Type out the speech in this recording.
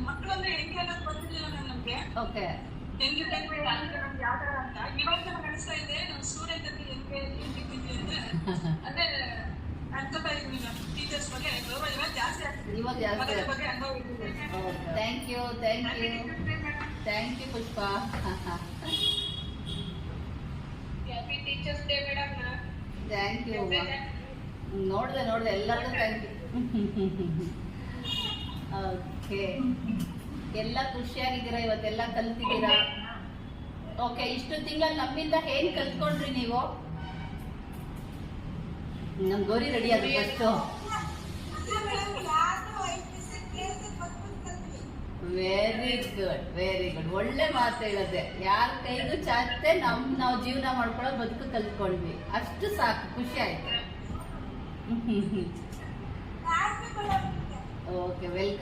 ಮಕ್ಕಳು ಅಂದ್ರೆ ಹೆಂಗೆ ಅನ್ನೋದು ಗೊತ್ತಿರಲಿಲ್ಲ ನಮ್ಗೆ. ಓಕೆ. ಹೆಂಗಿರ್ಬೇಕು ನಮ್ಗೆ ಯಾವ ತರ ಅಂತ ಇವಾಗ ನಮ್ಗೆ ಅನಿಸ್ತಾ ಇದೆ. ನಾವು ಸ್ಟೂಡೆಂಟ್ ಅಂತ ಹೆಂಗೆ ಅಂದ್ರೆ ಅದೇ ಅನ್ಕೋತಾ ಇದೀವಿ. ನಾವು ಟೀಚರ್ಸ್ ಬಗ್ಗೆ ಗೌರವ ಇವಾಗ ಜಾಸ್ತಿ ಆಗ್ತದೆ. ಇವಾಗ ಜಾಸ್ತಿ ಅದ್ರ ಬಗ್ಗೆ ಅನುಭವ ಇರ್ತದೆ. Thank you Pushpa. Happy teachers day madam. Thank you. ನೋಡಿದೆ ಎಲ್ಲರಿಗೂ ಥ್ಯಾಂಕ್ ಯು. ಓಕೆ, ಎಲ್ಲ ಖುಷಿಯಾಗಿದ್ದೀರಾ? ಇವತ್ತೆಲ್ಲ ಕಲ್ತಿದ್ದೀರಾ? ಓಕೆ, ಇಷ್ಟು ತಿಂಗಳಲ್ಲಿ ನಮ್ಮಿಂದ ಏನ್ ಕಲ್ತ್ಕೊಂಡ್ರಿ ನೀವು? ನಮ್ ಗೌರಿ ರೆಡಿ ಆದ್ರೆ ಫಸ್ಟು. Very good. ಒಳ್ಳೆ ಮಾತು ಹೇಳದೆ. ಯಾರ ಕೈಗೂ ಚಾಚತೆ ನಾವು ಜೀವನ ಮಾಡ್ಕೊಳ್ಳೋ ಬದುಕು ಕಲ್ತ್ಕೊಂಡ್ವಿ. ಅಷ್ಟು ಸಾಕು, ಖುಷಿ ಆಯ್ತು. Okay, welcome.